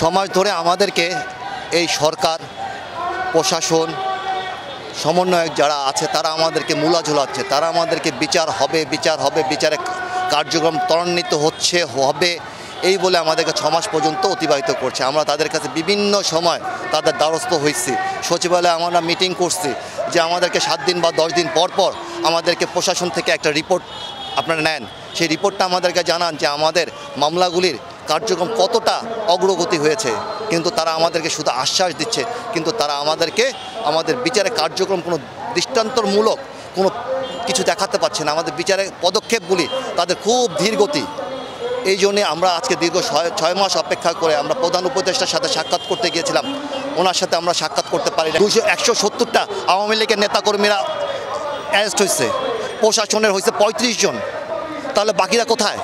সমাজ ধরে আমাদেরকে এই সরকার প্রশাসন সমন্বয়ক যারা আছে তারা আমাদেরকে মূলা ঝোলাচ্ছে, তারা আমাদেরকে বিচার হবে বিচারে কার্যক্রম ত্বরান্বিত হবে এই বলে আমাদেরকে 6 মাস পর্যন্ত অতিবাহিত করছে। আমরা তাদের কাছে বিভিন্ন সময় তাদের দ্বারস্থ হয়েছি, সচিবালয়ে আমরা মিটিং করছি যে আমাদেরকে 7 দিন বা 10 দিন পর পর আমাদেরকে প্রশাসন থেকে একটা রিপোর্ট আপনারা নেন, সেই রিপোর্টটা আমাদেরকে জানান যে আমাদের মামলাগুলির কার্যক্রম কতটা অগ্রগতি হয়েছে। কিন্তু তারা আমাদেরকে শুধু আশ্বাস দিচ্ছে, কিন্তু তারা আমাদেরকে আমাদের বিচারে কার্যক্রম কোনো দৃষ্টান্তমূলক কোনো কিছু দেখাতে পারছে না। আমাদের বিচারের পদক্ষেপগুলি তাদের খুব ধীরগতি। এই জন্যে আমরা আজকে দীর্ঘ 6 মাস অপেক্ষা করে আমরা প্রধান উপদেষ্টার সাথে সাক্ষাৎ করতে গিয়েছিলাম, ওনার সাথে আমরা সাক্ষাৎ করতে পারি না। 170টা আওয়ামী লীগের নেতাকর্মীরা অ্যারেস্ট হয়েছে, প্রশাসনের হয়েছে 35 জন, তাহলে বাকিরা কোথায়?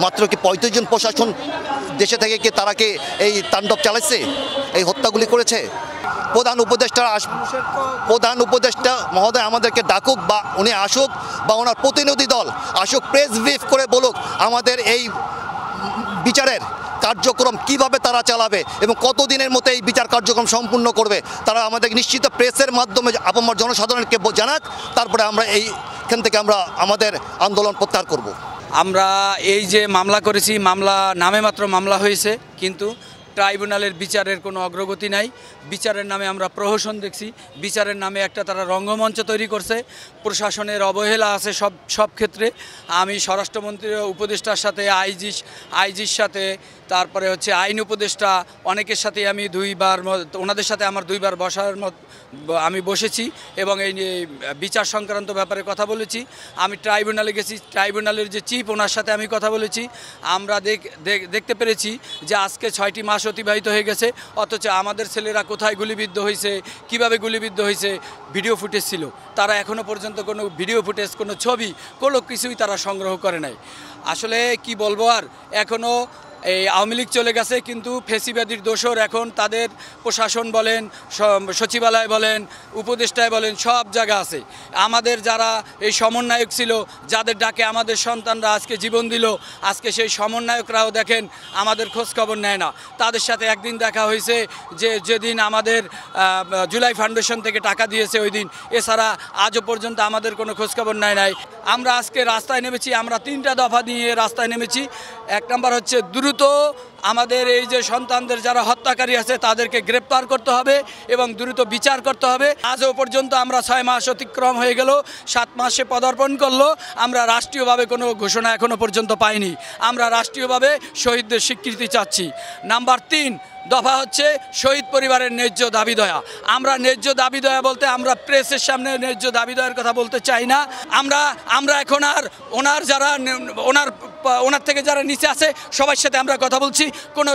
মাত্র কি 35 জন প্রশাসন দেশে থেকে কি তারা কি এই তাণ্ডব চালাচ্ছে, এই হত্যাগুলি করেছে? প্রধান উপদেষ্টা মহোদয় আমাদেরকে ডাকুক বা উনি আসুক বা ওনার প্রতিনিধি দল আসুক, প্রেস ব্রিফ করে বলুক আমাদের এই বিচারের কার্যক্রম কিভাবে তারা চালাবে এবং কতদিনের মধ্যে এই বিচার কার্যক্রম সম্পূর্ণ করবে। তারা আমাদের নিশ্চিত প্রেসের মাধ্যমে আপামর জনসাধারণকে জানাক, তারপরে আমরা এইখান থেকে আমরা আমাদের আন্দোলন প্রত্যাহার করব। আমরা এই যে মামলা করেছি, মামলা নামে মাত্র মামলা হয়েছে, কিন্তু ট্রাইব্যুনালের বিচারের কোনো অগ্রগতি নাই। বিচারের নামে আমরা প্রহসন দেখছি, বিচারের নামে একটা তারা রঙ্গমঞ্চ তৈরি করছে। প্রশাসনের অবহেলা আছে সব ক্ষেত্রে। আমি স্বরাষ্ট্রমন্ত্রীর উপদেষ্টার সাথে আইজির সাথে, তারপরে হচ্ছে আইন উপদেষ্টা, অনেকের সাথে আমি ওনাদের সাথে আমার 2 বার আমি বসেছি এবং এই বিচার সংক্রান্ত ব্যাপারে কথা বলেছি। আমি ট্রাইব্যুনালে গেছি, ট্রাইব্যুনালের যে চিফ ওনার সাথে আমি কথা বলেছি। আমরা দেখতে পেরেছি যে আজকে 6টি মাস অতিবাহিত হয়ে গেছে, অথচ আমাদের ছেলেরা কোথায় গুলিবিদ্ধ হয়েছে, কিভাবে গুলিবিদ্ধ হয়েছে ভিডিও ফুটেজ ছিল। তারা এখনও পর্যন্ত কোনো ভিডিও ফুটেজ, কোনো ছবি, কোনো কিছুই তারা সংগ্রহ করে নাই। আসলে কি বলবো আর, এখনও এই আওয়ামী লীগ চলে গেছে, কিন্তু ফেসিবাদীর দোসর এখন তাদের প্রশাসন বলেন, সচিবালয় বলেন, উপদেষ্টায় বলেন, সব জায়গা আছে। আমাদের যারা এই সমন্বয়ক ছিল, যাদের ডাকে আমাদের সন্তানরা আজকে জীবন দিল, আজকে সেই সমন্বয়করাও দেখেন আমাদের খোঁজখবর নেয় না। তাদের সাথে একদিন দেখা হয়েছে যেদিন আমাদের জুলাই ফাউন্ডেশন থেকে টাকা দিয়েছে ওই দিন, এছাড়া আজও পর্যন্ত আমাদের কোনো খোঁজখবর নেয়। আমরা আজকে রাস্তায় নেমেছি, আমরা 3টা দফা নিয়ে রাস্তায় নেমেছি। 1 নম্বর হচ্ছে দ্রুত আমাদের এই যে সন্তানদের যারা হত্যাকারী আছে তাদেরকে গ্রেপ্তার করতে হবে এবং দ্রুত বিচার করতে হবে। আজও পর্যন্ত আমরা 6 মাস অতিক্রম হয়ে গেল, 7 মাসে পদার্পণ করলো, আমরা রাষ্ট্রীয়ভাবে কোনো ঘোষণা এখনো পর্যন্ত পাইনি। আমরা রাষ্ট্রীয়ভাবে শহীদদের স্বীকৃতি চাচ্ছি। নাম্বার 3 দফা হচ্ছে শহীদ পরিবারের ন্যায্য দাবি দয়া। আমরা ন্যায্য দাবি দয়া বলতে আমরা প্রেসের সামনে ন্যায্য দাবি দয়ার কথা বলতে চাই না। আমরা এখন আর ওনার থেকে যারা নিচে আছে সবার সাথে আমরা কথা বলছি, কোনো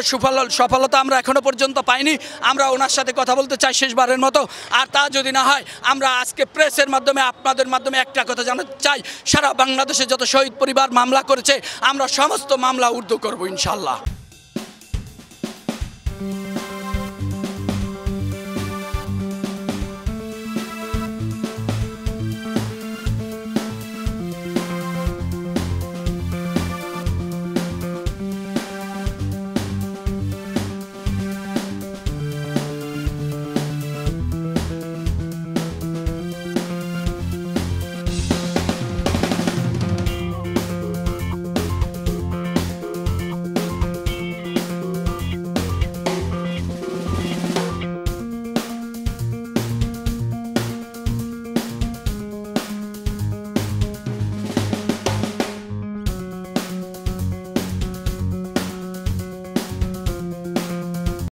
সফলতা আমরা এখনো পর্যন্ত পাইনি। আমরা ওনার সাথে কথা বলতে চাই শেষবারের মতো। আর তা যদি না হয়, আমরা আজকে প্রেসের মাধ্যমে, আপনাদের মাধ্যমে একটা কথা জানাতে চাই, সারা বাংলাদেশে যত শহীদ পরিবার মামলা করেছে আমরা সমস্ত মামলা উর্দু করব ইনশাল্লাহ।